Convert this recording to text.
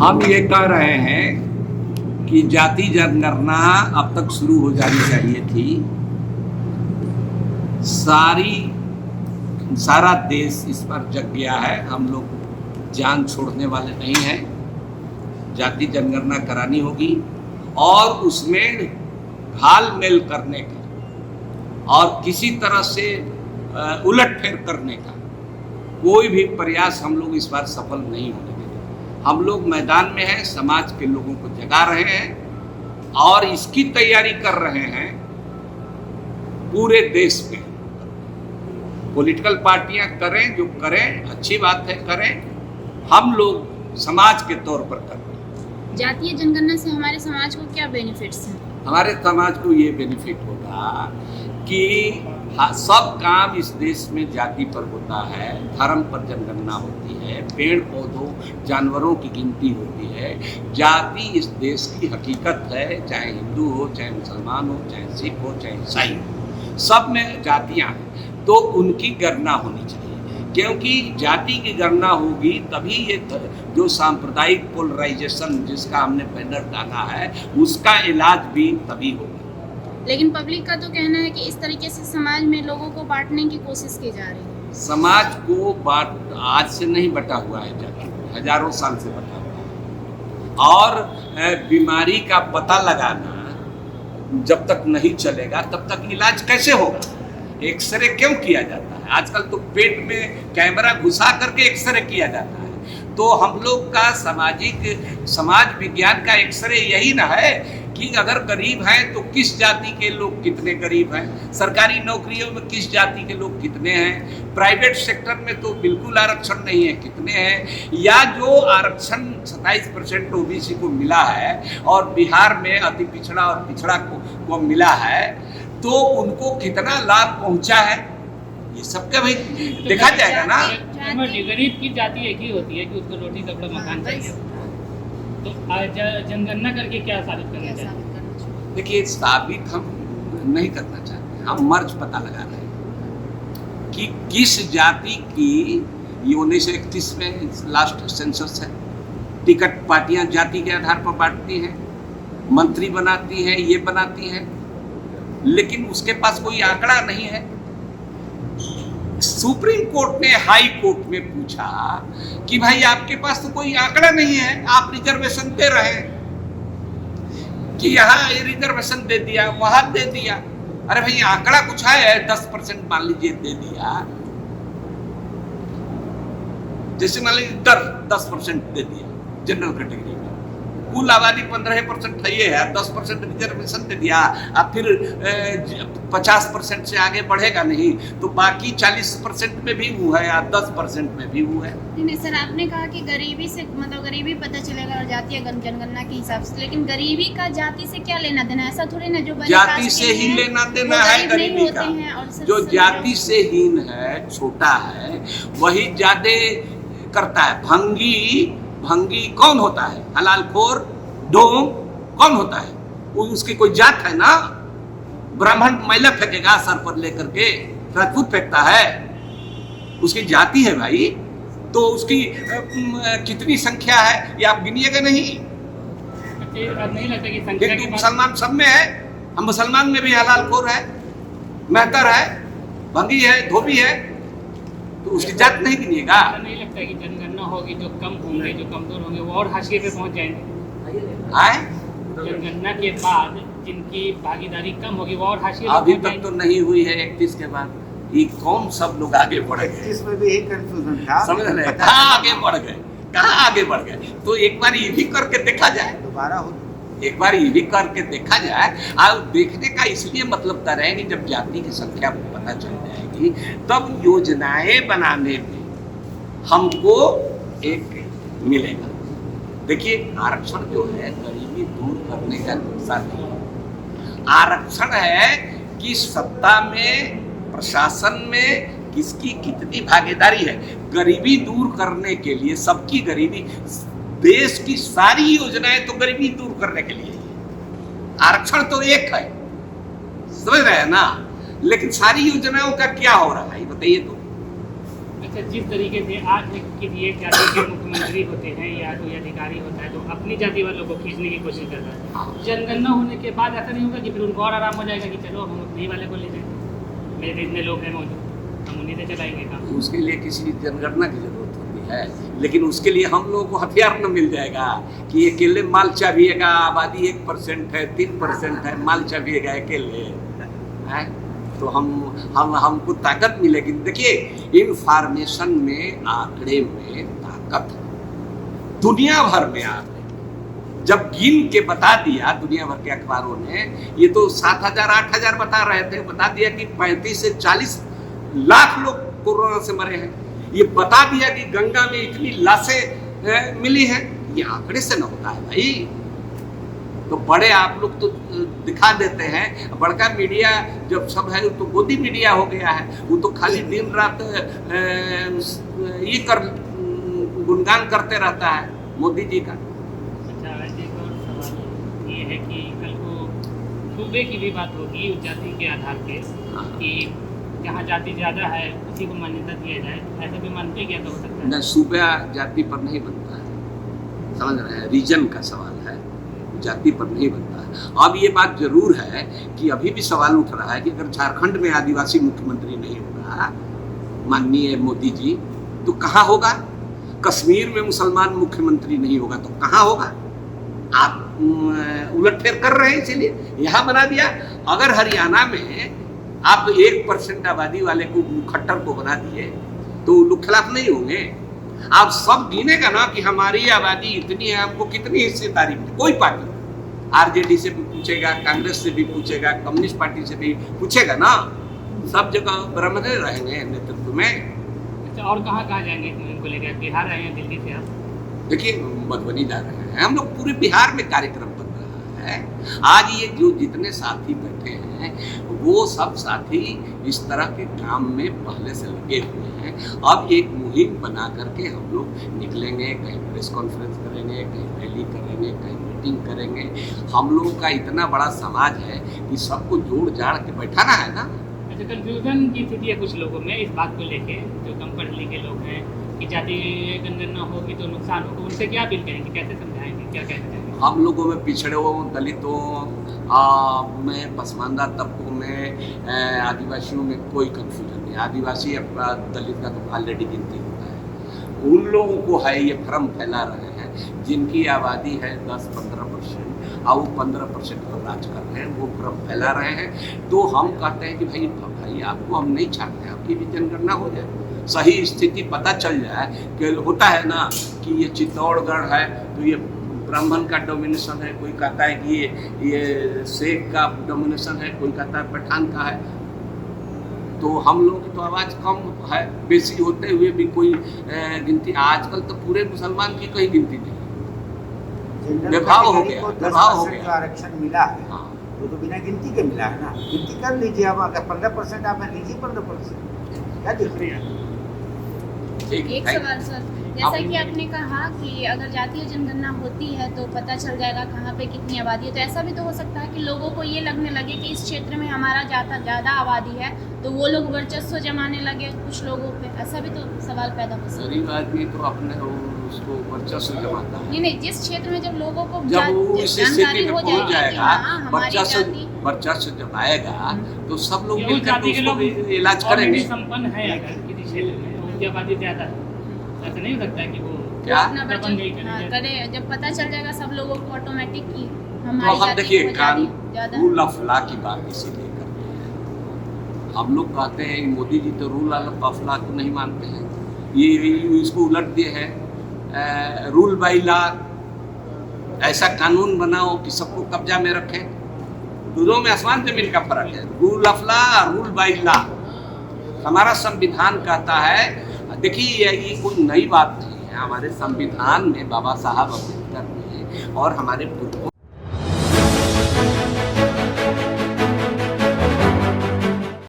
हम ये कह रहे हैं कि जाति जनगणना अब तक शुरू हो जानी चाहिए थी। सारा देश इस पर जग गया है। हम लोग जान छोड़ने वाले नहीं हैं। जाति जनगणना करानी होगी और उसमें घाल-मेल करने का और किसी तरह से उलटफेर करने का कोई भी प्रयास हम लोग इस बार सफल नहीं होने देंगे। हम लोग मैदान में हैं, समाज के लोगों को जगा रहे हैं और इसकी तैयारी कर रहे हैं पूरे देश में। पॉलिटिकल पार्टियां करें जो करें, अच्छी बात है, करें। हम लोग समाज के तौर पर करें। जातीय जनगणना से हमारे समाज को क्या बेनिफिट्स हैं? हमारे समाज को ये बेनिफिट होगा कि सब काम इस देश में जाति पर होता है, धर्म पर जनगणना होती है, पेड़ पौधों जानवरों की गिनती होती है। जाति इस देश की हकीकत है, चाहे हिंदू हो, चाहे मुसलमान हो, चाहे सिख हो, चाहे ईसाई हो, सब में जातियां हैं। तो उनकी गणना होनी चाहिए, क्योंकि जाति की गणना होगी तभी ये जो सांप्रदायिक पोलराइजेशन जिसका हमने बैनर टांगा है उसका इलाज भी तभी होगा। लेकिन पब्लिक का तो कहना है कि इस तरीके से समाज में लोगों को बांटने की कोशिश की जा रही है। समाज को आज से नहीं बटा हुआ है, जाति हजारों साल से बटा हुआ है। और बीमारी का पता लगाना जब तक नहीं चलेगा तब तक इलाज कैसे होगा? एक्सरे क्यों किया जाता है? आजकल तो पेट में कैमरा घुसा करके एक्सरे किया जाता है। तो हम लोग का समाज विज्ञान का एक्सरे यही ना है कि अगर गरीब हैं तो किस जाति के लोग कितने गरीब हैं, सरकारी नौकरियों में किस जाति के लोग कितने हैं, प्राइवेट सेक्टर में तो बिल्कुल आरक्षण नहीं है कितने हैं, या जो आरक्षण 27% ओबीसी को मिला है और बिहार में अति पिछड़ा और पिछड़ा को मिला है तो उनको कितना लाभ पहुंचा है, ये सबका भाई देखा जाएगा ना। गरीब की जाति एक ही होती है कि उसको रोटी कपड़ा मकान चाहिए। तो जनगणना करके क्या साबित करना चाहते? देखिए, साबित हम नहीं करना चाहते, हम मर्ज पता लगा रहे हैं कि किस जाति की। ये 1931 में लास्ट सेंसस है। टिकट पार्टियां जाति के आधार पर बांटती हैं, मंत्री बनाती हैं, ये बनाती हैं, लेकिन उसके पास कोई आंकड़ा नहीं है। सुप्रीम कोर्ट ने हाई कोर्ट में पूछा कि भाई आपके पास तो कोई आंकड़ा नहीं है, आप रिजर्वेशन दे रहे हैं कि यहाँ रिजर्वेशन दे दिया, वहां दे दिया। अरे भाई आंकड़ा कुछ है, 10% मान लीजिए दे दिया, जैसे मान लीजिए 10% दे दिया जनरल कैटेगरी में, कुल आबादी 15% है, ये है 10% रिजर्वेशन दे दिया, अब फिर 50% से आगे बढ़ेगा नहीं तो बाकी 40% में भी हुआ है या 10% में भी हुआ है। नहीं सर, आपने कहा कि गरीबी से मतलब गरीबी पता चलेगा और जातीय जनगणना के हिसाब से, लेकिन गरीबी का जाति से क्या लेना देना? ऐसा थोड़ी ना जो जाति से ही लेना देना है गरीबी का। जो जाति से हीन है, छोटा है, वही ज्यादा करता है। भंगी कौन होता है? हलालखोर, ढोंग कौन होता है? वो उसकी कोई जात है ना। ब्राह्मण मैला फेंकेगा सर पर लेकर के, राजपूत फेंकता है, उसकी जाति है भाई। तो उसकी कितनी संख्या है ये आप गिनिएगा नहीं। नहीं लगता कि संख्या हिंदू मुसलमान सब में है। हम मुसलमान में भी हलालखोर है, मेहतर है, भंगी है, धोबी है, तो उसकी जात नहीं गिनिएगा। नहीं लगता कि जनगणना होगी, जो कम होंगे, जो कमजोर होंगे वो और हाशिए पे पहुंच जाएंगे? जनगणना के बाद जिनकी भागीदारी कम होगी वो और हाशिए पे अभी तक तो नहीं हुई है। 31 के बाद ये कौन सब लोग आगे बढ़ गए? इसमें भी एक कंफ्यूजन था, समझ रहे हैं? कहाँ आगे बढ़ गए, कहाँ आगे बढ़ गए? तो एक बार ये भी करके देखा जाए, दोबारा हो। एक बार ये भी करके देखा जाए। और देखने का इसलिए मतलब कर रहे हैं कि जब जाति की संख्या पता चल जाएगी तब योजनाएं बनाने में हमको एक मिलेगा। देखिए, आरक्षण जो है गरीबी दूर करने का नुस्खा नहीं है। आरक्षण है कि सत्ता में, प्रशासन में किसकी कितनी भागीदारी है। गरीबी दूर करने के लिए, सबकी गरीबी, देश की सारी योजनाएं तो गरीबी दूर करने के लिए। आरक्षण तो एक है, समझ रहे हैं ना, लेकिन सारी योजनाओं का क्या हो रहा है बताइए तो। अच्छा, जिस तरीके से आज किसी एक जाति के मुख्यमंत्री होते हैं या कोई अधिकारी होता है तो अपनी जाति वालों को खींचने की कोशिश करता है, जनगणना होने के बाद ऐसा नहीं होगा कि फिर उनको और आराम हो जाएगा कि चलो हम अपने वाले को ले जाएंगे, मेरे इतने लोग हैं मौजूद, हम उन्हीं से चलाएंगे काम। उसके लिए किसी जनगणना की जरूरत होती है, लेकिन उसके लिए हम लोगों को हथियार न मिल जाएगा कि अकेले माल चाबिएगा, आबादी 1% है, 3% है, माल चाबिएगा अकेले है, तो हमको ताकत मिलेगी। देखिए, इंफॉर्मेशन में, आंकड़े में ताकत है। दुनिया भर में आंकड़े जब गिन के बता दिया, दुनिया भर के अखबारों ने, ये तो 7,000 8,000 बता रहे थे, बता दिया कि 35 से 40 लाख लोग कोरोना से मरे हैं। ये बता दिया कि गंगा में इतनी लाशें मिली हैं। ये आंकड़े से न होता है भाई। तो बड़े आप लोग तो दिखा देते हैं, बड़का मीडिया जब सब है तो गोदी मीडिया हो गया है, वो तो खाली दिन रात ये गुणगान करते रहता है मोदी जी का। अच्छा, एक और सवाल ये है कि कल को सूबे की भी बात होगी उस जाति के आधार पे कि जहाँ जाति ज़्यादा है उसी को मान्यता दिया जाए, ऐसा भी मानते क्या तो हो सकता है? न, सूबा जाति पर नहीं बनता है, समझ रहे हैं, रीजन का सवाल है, जाति पर नहीं बनता है। अब ये बात जरूर है कि अभी भी सवाल उठ रहा है कि अगर झारखंड में आदिवासी मुख्यमंत्री नहीं होगा माननीय मोदी जी, तो कहाँ होगा? कश्मीर में मुसलमान मुख्यमंत्री नहीं होगा तो कहाँ होगा? आप उलटफेर कर रहे हैं, इसीलिए यहाँ बना दिया। अगर हरियाणा में आप 1% आबादी वाले को, खट्टर को बना दिए तो लोग खिलाफ नहीं होंगे। आप सब गिनेगा ना कि हमारी आबादी इतनी है, हमको कितनी हिस्सेदारी मिली। कोई पार्टी आरजेडी से भी पूछेगा, कांग्रेस से भी पूछेगा, कम्युनिस्ट पार्टी से भी पूछेगा ना, सब जगह बरामद रहेंगे नेतृत्व में। अच्छा, और कहाँ जाएंगे इनको लेकर? बिहार आए हैं दिल्ली से आप? देखिए, मधुबनी जा रहे हैं हम लोग, पूरे बिहार में कार्यक्रम बन रहा है। आज ये जो जितने साथी बैठे हैं वो सब साथी इस तरह के काम में पहले से लगे हुए हैं। अब एक मुहिम बना करके हम लोग निकलेंगे, कहीं प्रेस कॉन्फ्रेंस करेंगे, कहीं रैली करेंगे, कहीं मीटिंग करेंगे। हम लोगों का इतना बड़ा समाज है कि सबको जोड़ जाड़ के बैठाना है ना। अच्छा, कंफ्यूजन की स्थिति है कुछ लोगों में इस बात को लेके, जो कम पढ़े लिखे लोग हैं कि जाति जनगणना होगी तो नुकसान होगा, उनसे क्या अपील करेंगे, कैसे समझाएंगे, क्या कहना चाहेंगे? हम लोगों में पिछड़ों, दलितों में, पसमानदा तबकों में, आदिवासियों में कोई कंफ्यूजन नहीं। आदिवासी दलित का तो ऑलरेडी गिनती होता है। उन लोगों को है ये भ्रम फैला रहे हैं जिनकी आबादी है 10-15% और वो 15% पर राज कर रहे हैं, वो भ्रम फैला रहे हैं। तो हम कहते हैं कि भाई आपको हम नहीं चाहते, आपकी भी जनगणना हो जाए, सही स्थिति पता चल जाए। कि होता है ना कि ये चित्तौड़गढ़ है तो ये ब्राह्मण का डोमिनेशन है, कोई कहता है कि ये शेख का डोमिनेशन है, कोई कहता है पठान का है। तो हम लोग की तो आवाज़ कम है, बेसी होते हुए भी कोई गिनती। आजकल तो पूरे मुसलमान की कोई गिनती नहीं, विभाग हो गया, विभाग हो गया। आरक्षण मिला है, हाँ, वो तो बिना गिनती के मिला है ना। गिनती कर लीजिए, अब अगर 15% आप लीजिए 15%, क्या दिख रही है? एक सवाल सर, जैसा कि आपने कहा कि अगर जातीय जनगणना होती है तो पता चल जाएगा कहाँ पे कितनी आबादी है, तो ऐसा भी तो हो सकता है कि लोगों को ये लगने लगे कि इस क्षेत्र में हमारा ज़्यादा आबादी है, तो वो लोग वर्चस्व जमाने लगे कुछ लोगों पे। ऐसा भी तो सवाल पैदा हो सकता है। गरीब आदमी तो अपने उसको वर्चस्व जमाता है। नहीं, जिस क्षेत्र में जब लोगों को जब वो इस स्थिति में पहुंच जाएगा, वर्चस्व जब आएगा तो सब लोग मिलकर उसको इलाज करेंगे। संपन्न है अगर किसी क्षेत्र में उनकी आबादी ज़्यादा है, ऐसा नहीं हो सकता है कि वो क्या करे। जब पता चल जाएगा सब लोगों को ऑटोमेटिक की तो हम देखिए रूल ऑफ लॉ की बात इसीलिए कर रहे हैं। हम लोग कहते हैं मोदी जी तो रूल ऑफ लॉ को नहीं मानते हैं, ये इसको उलट दिए हैं रूल बाई लॉ। ऐसा कानून बनाओ कि सबको कब्जा में रखें, दोनों में आसमान जमीन का फर्क है। Rule of law, rule by law. हमारा संविधान कहता है, देखिए ये कोई नई बात नहीं है, हमारे संविधान में बाबा साहब अम्बेडकर ने और हमारे पूर्वजों